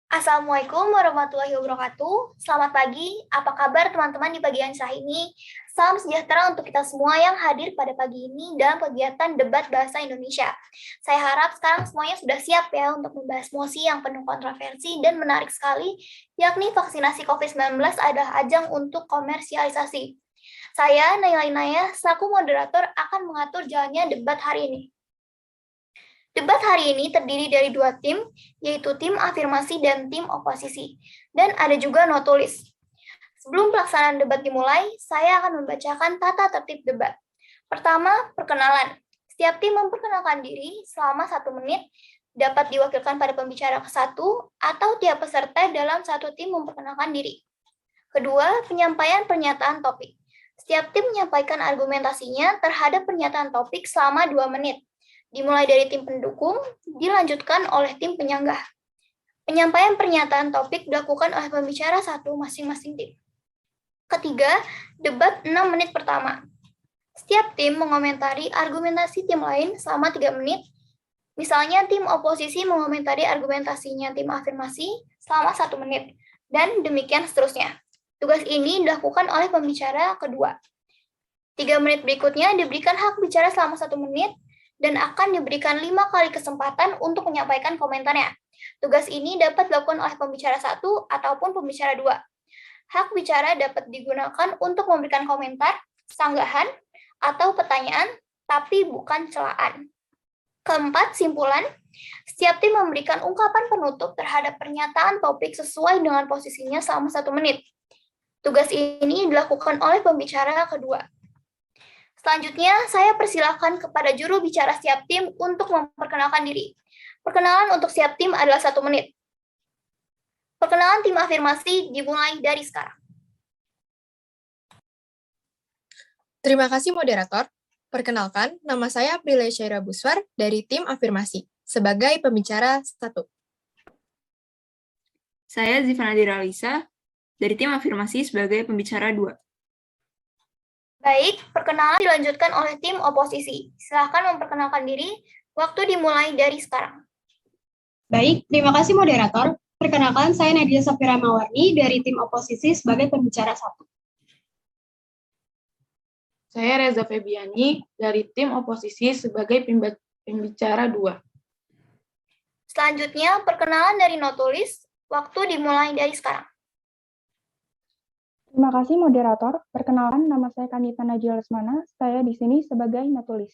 Assalamualaikum warahmatullahi wabarakatuh. Selamat pagi, apa kabar teman-teman di pagi yang cerah ini? Salam sejahtera untuk kita semua yang hadir pada pagi ini dalam kegiatan debat bahasa Indonesia. Saya harap sekarang semuanya sudah siap ya untuk membahas mosi yang penuh kontroversi dan menarik sekali, yakni vaksinasi COVID-19 adalah ajang untuk komersialisasi. Saya, Naila Inaya, selaku moderator akan mengatur jalannya debat hari ini. Debat hari ini terdiri dari dua tim, yaitu tim afirmasi dan tim oposisi. Dan ada juga notulis. Sebelum pelaksanaan debat dimulai, saya akan membacakan tata tertib debat. Pertama, perkenalan. Setiap tim memperkenalkan diri selama 1 menit, dapat diwakilkan pada pembicara ke-1 atau tiap peserta dalam satu tim memperkenalkan diri. Kedua, penyampaian pernyataan topik. Setiap tim menyampaikan argumentasinya terhadap pernyataan topik selama 2 menit. Dimulai dari tim pendukung, dilanjutkan oleh tim penyanggah. Penyampaian pernyataan topik dilakukan oleh pembicara satu masing-masing tim. Ketiga, debat 6 menit pertama. Setiap tim mengomentari argumentasi tim lain selama 3 menit. Misalnya tim oposisi mengomentari argumentasinya tim afirmasi selama 1 menit. Dan demikian seterusnya. Tugas ini dilakukan oleh pembicara kedua. 3 menit berikutnya diberikan hak bicara selama 1 menit, dan akan diberikan 5 kali kesempatan untuk menyampaikan komentarnya. Tugas ini dapat dilakukan oleh pembicara 1 ataupun pembicara 2. Hak bicara dapat digunakan untuk memberikan komentar, sanggahan, atau pertanyaan, tapi bukan celaan. Keempat, simpulan. Setiap tim memberikan ungkapan penutup terhadap pernyataan topik sesuai dengan posisinya selama 1 menit. Tugas ini dilakukan oleh pembicara kedua. Selanjutnya, saya persilakan kepada juru bicara setiap tim untuk memperkenalkan diri. Perkenalan untuk setiap tim adalah 1 menit. Perkenalan tim afirmasi dimulai dari sekarang. Terima kasih moderator. Perkenalkan, nama saya Aprilia Syaira Buswar dari tim afirmasi sebagai pembicara 1. Saya Zivana Diralisa dari tim afirmasi sebagai pembicara 2. Baik, perkenalan dilanjutkan oleh tim oposisi. Silakan memperkenalkan diri, waktu dimulai dari sekarang. Baik, terima kasih moderator. Perkenalkan, saya Nadia Safira Mawarni dari tim oposisi sebagai pembicara 1. Saya Reza Febiani dari tim oposisi sebagai pembicara 2. Selanjutnya, perkenalan dari notulis, waktu dimulai dari sekarang. Terima kasih moderator. Perkenalkan, nama saya Kanita Najwa Lesmana. Saya di sini sebagai notulis.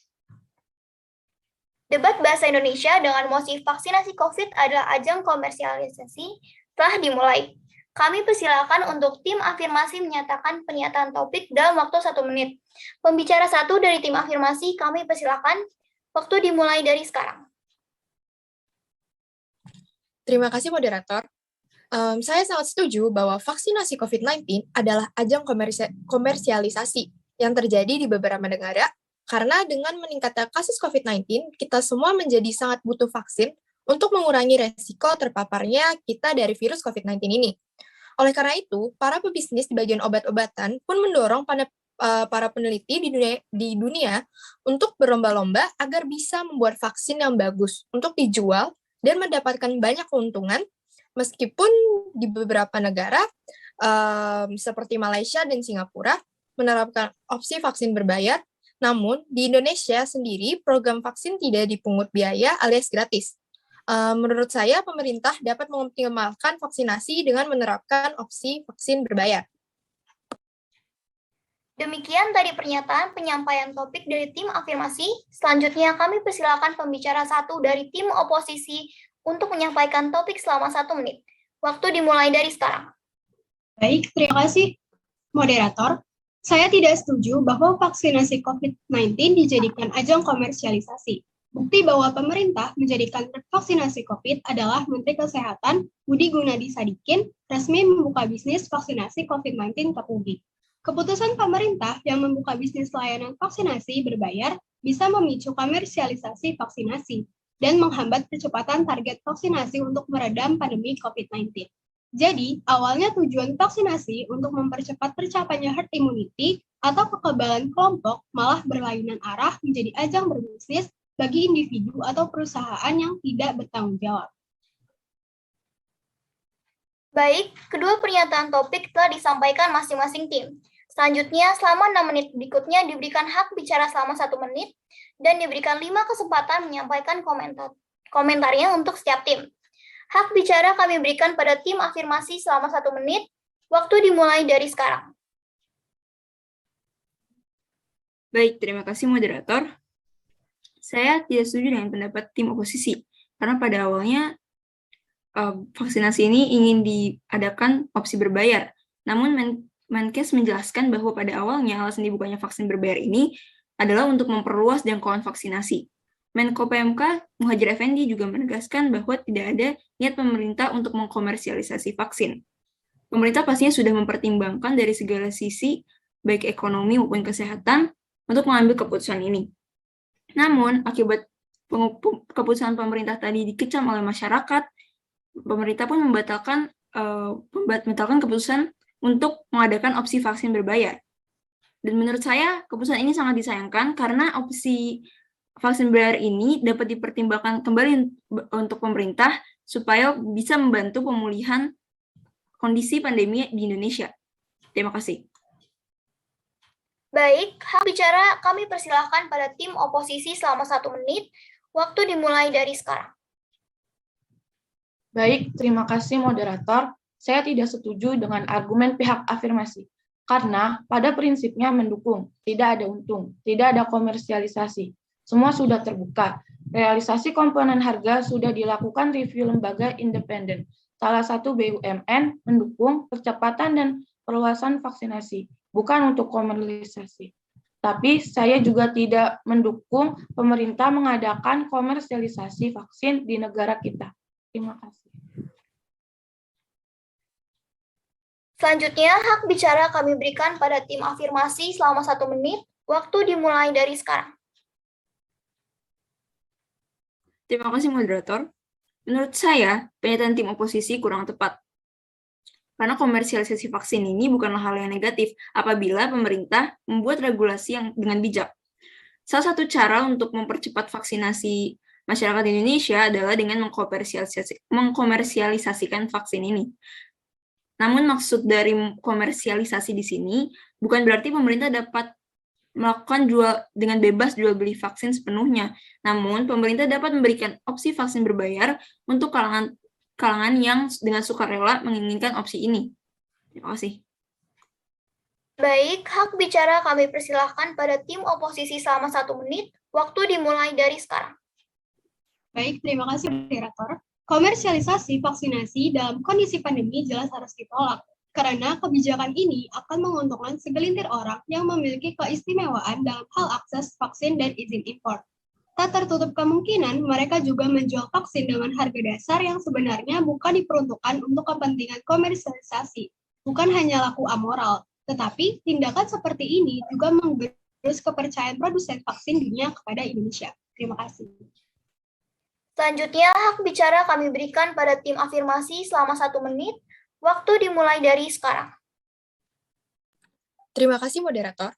Debat bahasa Indonesia dengan mosi vaksinasi COVID adalah ajang komersialisasi telah dimulai. Kami persilakan untuk tim afirmasi menyatakan pernyataan topik dalam waktu 1 menit. Pembicara 1 dari tim afirmasi kami persilakan, waktu dimulai dari sekarang. Terima kasih moderator. Saya sangat setuju bahwa vaksinasi COVID-19 adalah ajang komersialisasi yang terjadi di beberapa negara, karena dengan meningkatnya kasus COVID-19, kita semua menjadi sangat butuh vaksin untuk mengurangi resiko terpaparnya kita dari virus COVID-19 ini. Oleh karena itu, para pebisnis di bagian obat-obatan pun mendorong para peneliti di dunia untuk berlomba-lomba agar bisa membuat vaksin yang bagus untuk dijual dan mendapatkan banyak keuntungan. Meskipun di beberapa negara seperti Malaysia dan Singapura menerapkan opsi vaksin berbayar, namun di Indonesia sendiri program vaksin tidak dipungut biaya alias gratis. Menurut saya, pemerintah dapat mengoptimalkan vaksinasi dengan menerapkan opsi vaksin berbayar. Demikian tadi pernyataan penyampaian topik dari tim afirmasi. Selanjutnya kami persilakan pembicara 1 dari tim oposisi untuk menyampaikan topik selama 1 menit. Waktu dimulai dari sekarang. Baik, terima kasih moderator. Saya tidak setuju bahwa vaksinasi COVID-19 dijadikan ajang komersialisasi. Bukti bahwa pemerintah menjadikan vaksinasi COVID adalah Menteri Kesehatan Budi Gunadi Sadikin resmi membuka bisnis vaksinasi COVID-19 ke publik. Keputusan pemerintah yang membuka bisnis layanan vaksinasi berbayar bisa memicu komersialisasi vaksinasi dan menghambat percepatan target vaksinasi untuk meredam pandemi COVID-19. Jadi, awalnya tujuan vaksinasi untuk mempercepat tercapainya herd immunity atau kekebalan kelompok malah berlainan arah menjadi ajang berbisnis bagi individu atau perusahaan yang tidak bertanggung jawab. Baik, kedua pernyataan topik telah disampaikan masing-masing tim. Selanjutnya, selama 6 menit berikutnya diberikan hak bicara selama 1 menit dan diberikan 5 kesempatan menyampaikan komentarnya untuk setiap tim. Hak bicara kami berikan pada tim afirmasi selama 1 menit, waktu dimulai dari sekarang. Baik, terima kasih moderator. Saya tidak setuju dengan pendapat tim oposisi, karena pada awalnya vaksinasi ini ingin diadakan opsi berbayar. Namun Menkes menjelaskan bahwa pada awalnya alasan dibukanya vaksin berbayar ini adalah untuk memperluas jangkauan vaksinasi. Menko PMK Muhadjir Effendi juga menegaskan bahwa tidak ada niat pemerintah untuk mengkomersialisasi vaksin. Pemerintah pastinya sudah mempertimbangkan dari segala sisi, baik ekonomi maupun kesehatan, untuk mengambil keputusan ini. Namun, akibat keputusan pemerintah tadi dikecam oleh masyarakat, pemerintah pun membatalkan keputusan untuk mengadakan opsi vaksin berbayar. Dan menurut saya, keputusan ini sangat disayangkan karena opsi vaksin berbayar ini dapat dipertimbangkan kembali untuk pemerintah supaya bisa membantu pemulihan kondisi pandemi di Indonesia. Terima kasih. Baik, hak bicara kami persilahkan pada tim oposisi selama 1 menit, waktu dimulai dari sekarang. Baik, terima kasih moderator. Saya tidak setuju dengan argumen pihak afirmasi, karena pada prinsipnya mendukung, tidak ada untung, tidak ada komersialisasi. Semua sudah terbuka. Realisasi komponen harga sudah dilakukan review lembaga independen. Salah satu BUMN mendukung percepatan dan perluasan vaksinasi, bukan untuk komersialisasi. Tapi saya juga tidak mendukung pemerintah mengadakan komersialisasi vaksin di negara kita. Terima kasih. Selanjutnya, hak bicara kami berikan pada tim afirmasi selama 1 menit, waktu dimulai dari sekarang. Terima kasih moderator. Menurut saya, pernyataan tim oposisi kurang tepat. Karena komersialisasi vaksin ini bukanlah hal yang negatif apabila pemerintah membuat regulasi yang dengan bijak. Salah satu cara untuk mempercepat vaksinasi masyarakat Indonesia adalah dengan mengkomersialisasikan vaksin ini. Namun maksud dari komersialisasi di sini bukan berarti pemerintah dapat melakukan dengan bebas jual beli vaksin sepenuhnya. Namun pemerintah dapat memberikan opsi vaksin berbayar untuk kalangan yang dengan sukarela menginginkan opsi ini. Terima kasih. Baik, hak bicara kami persilahkan pada tim oposisi selama 1 menit, waktu dimulai dari sekarang. Baik, terima kasih moderator. Komersialisasi vaksinasi dalam kondisi pandemi jelas harus ditolak, karena kebijakan ini akan menguntungkan segelintir orang yang memiliki keistimewaan dalam hal akses vaksin dan izin impor. Tak tertutup kemungkinan mereka juga menjual vaksin dengan harga dasar yang sebenarnya bukan diperuntukkan untuk kepentingan komersialisasi, bukan hanya laku amoral, tetapi tindakan seperti ini juga menggerus kepercayaan produsen vaksin dunia kepada Indonesia. Terima kasih. Selanjutnya, hak bicara kami berikan pada tim afirmasi selama 1 menit, waktu dimulai dari sekarang. Terima kasih moderator.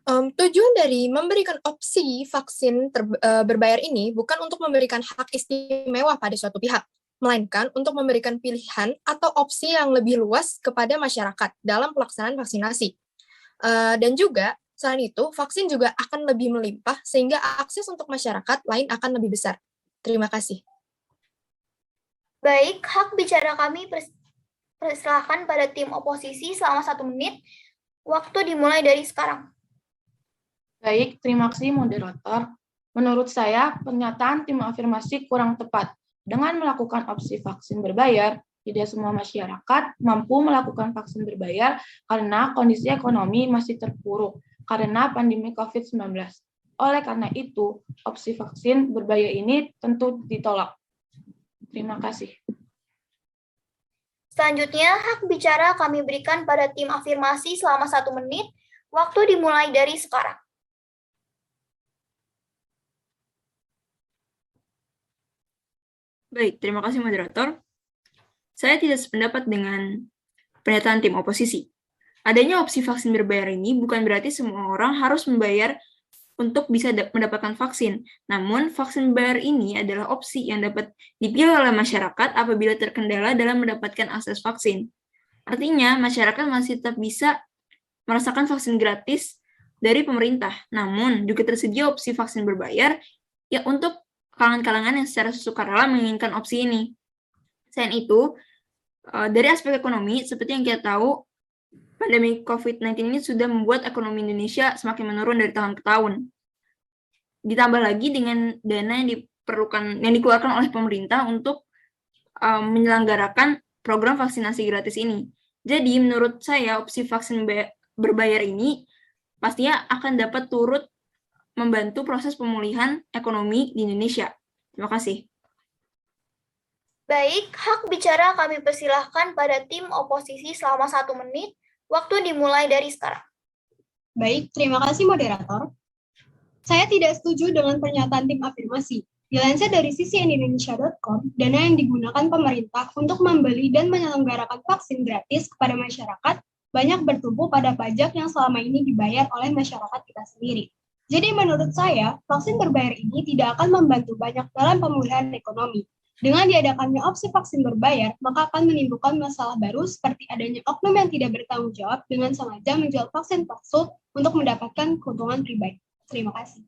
Tujuan dari memberikan opsi vaksin berbayar ini bukan untuk memberikan hak istimewa pada suatu pihak, melainkan untuk memberikan pilihan atau opsi yang lebih luas kepada masyarakat dalam pelaksanaan vaksinasi. Dan juga, selain itu, vaksin juga akan lebih melimpah sehingga akses untuk masyarakat lain akan lebih besar. Terima kasih. Baik, hak bicara kami persilahkan pada tim oposisi selama 1 menit, waktu dimulai dari sekarang. Baik, terima kasih moderator. Menurut saya, pernyataan tim afirmasi kurang tepat. Dengan melakukan opsi vaksin berbayar, tidak semua masyarakat mampu melakukan vaksin berbayar karena kondisi ekonomi masih terpuruk karena pandemi COVID-19. Oleh karena itu, opsi vaksin berbayar ini tentu ditolak. Terima kasih. Selanjutnya, hak bicara kami berikan pada tim afirmasi selama 1 menit, waktu dimulai dari sekarang. Baik, terima kasih moderator. Saya tidak sependapat dengan pernyataan tim oposisi. Adanya opsi vaksin berbayar ini bukan berarti semua orang harus membayar untuk bisa mendapatkan vaksin. Namun, vaksin berbayar ini adalah opsi yang dapat dipilih oleh masyarakat apabila terkendala dalam mendapatkan akses vaksin. Artinya, masyarakat masih tetap bisa merasakan vaksin gratis dari pemerintah. Namun, juga tersedia opsi vaksin berbayar ya untuk kalangan-kalangan yang secara sukarela menginginkan opsi ini. Selain itu, dari aspek ekonomi, seperti yang kita tahu, pandemi COVID-19 ini sudah membuat ekonomi Indonesia semakin menurun dari tahun ke tahun. Ditambah lagi dengan dana yang dikeluarkan oleh pemerintah untuk menyelenggarakan program vaksinasi gratis ini. Jadi menurut saya opsi vaksin berbayar ini pastinya akan dapat turut membantu proses pemulihan ekonomi di Indonesia. Terima kasih. Baik, hak bicara kami persilahkan pada tim oposisi selama 1 menit. Waktu dimulai dari sekarang. Baik, terima kasih moderator. Saya tidak setuju dengan pernyataan tim afirmasi. Dilansir dari sisi Indonesia.com, dana yang digunakan pemerintah untuk membeli dan menyelenggarakan vaksin gratis kepada masyarakat banyak bertumpu pada pajak yang selama ini dibayar oleh masyarakat kita sendiri. Jadi menurut saya, vaksin berbayar ini tidak akan membantu banyak dalam pemulihan ekonomi. Dengan diadakannya opsi vaksin berbayar, maka akan menimbulkan masalah baru seperti adanya oknum yang tidak bertanggung jawab dengan sengaja menjual vaksin palsu untuk mendapatkan keuntungan pribadi. Terima kasih.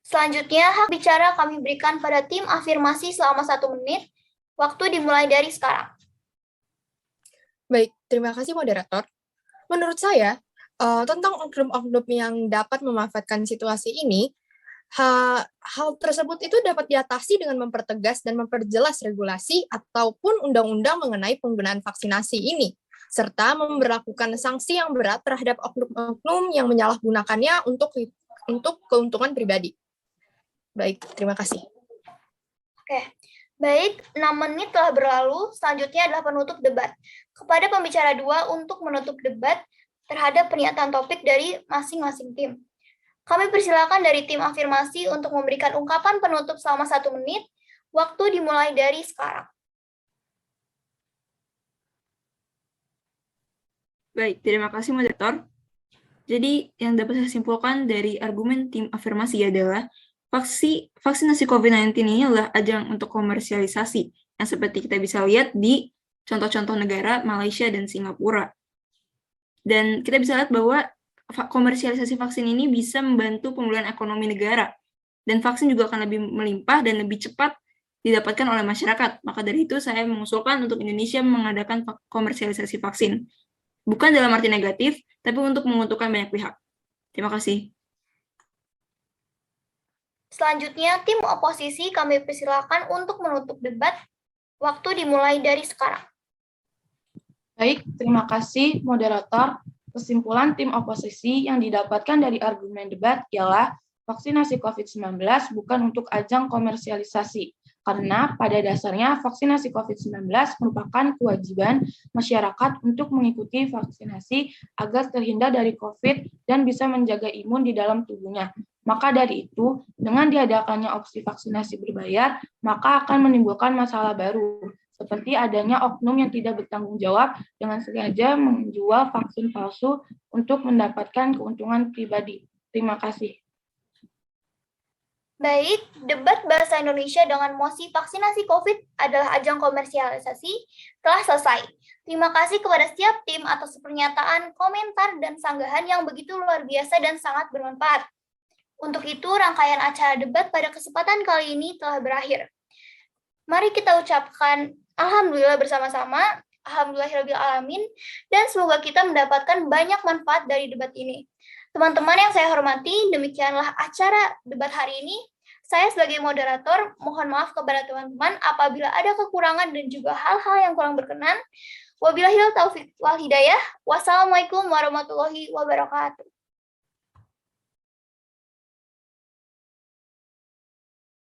Selanjutnya, hak bicara kami berikan pada tim afirmasi selama 1 menit. Waktu dimulai dari sekarang. Baik, terima kasih moderator. Menurut saya, tentang oknum-oknum yang dapat memanfaatkan situasi ini, hal tersebut itu dapat diatasi dengan mempertegas dan memperjelas regulasi ataupun undang-undang mengenai penggunaan vaksinasi ini, serta memberlakukan sanksi yang berat terhadap oknum-oknum yang menyalahgunakannya untuk keuntungan pribadi. Baik, terima kasih. Oke, baik, 6 menit telah berlalu, selanjutnya adalah penutup debat. Kepada pembicara 2 untuk menutup debat terhadap pernyataan topik dari masing-masing tim. Kami persilakan dari tim afirmasi untuk memberikan ungkapan penutup selama 1 menit. Waktu dimulai dari sekarang. Baik, terima kasih moderator. Jadi, yang dapat saya simpulkan dari argumen tim afirmasi adalah vaksinasi COVID-19 ini adalah ajang untuk komersialisasi, yang seperti kita bisa lihat di contoh-contoh negara Malaysia dan Singapura. Dan kita bisa lihat bahwa komersialisasi vaksin ini bisa membantu pemulihan ekonomi negara, dan vaksin juga akan lebih melimpah dan lebih cepat didapatkan oleh masyarakat. Maka dari itu saya mengusulkan untuk Indonesia mengadakan komersialisasi vaksin. Bukan dalam arti negatif, tapi untuk menguntungkan banyak pihak. Terima kasih. Selanjutnya, tim oposisi kami persilakan untuk menutup debat. Waktu dimulai dari sekarang. Baik, terima kasih moderator. Kesimpulan tim oposisi yang didapatkan dari argumen debat ialah vaksinasi COVID-19 bukan untuk ajang komersialisasi, karena pada dasarnya vaksinasi COVID-19 merupakan kewajiban masyarakat untuk mengikuti vaksinasi agar terhindar dari COVID dan bisa menjaga imun di dalam tubuhnya. Maka dari itu, dengan diadakannya opsi vaksinasi berbayar, maka akan menimbulkan masalah baru, seperti adanya oknum yang tidak bertanggung jawab dengan sengaja menjual vaksin palsu untuk mendapatkan keuntungan pribadi. Terima kasih. Baik, debat bahasa Indonesia dengan mosi vaksinasi COVID adalah ajang komersialisasi telah selesai. Terima kasih kepada setiap tim atas pernyataan, komentar, dan sanggahan yang begitu luar biasa dan sangat bermanfaat. Untuk itu, rangkaian acara debat pada kesempatan kali ini telah berakhir. Mari kita ucapkan Alhamdulillah bersama-sama, Alhamdulillahirrabbilalamin, dan semoga kita mendapatkan banyak manfaat dari debat ini. Teman-teman yang saya hormati, demikianlah acara debat hari ini. Saya sebagai moderator, mohon maaf kepada teman-teman apabila ada kekurangan dan juga hal-hal yang kurang berkenan. Wabillahil taufiq wal hidayah. Wassalamualaikum warahmatullahi wabarakatuh.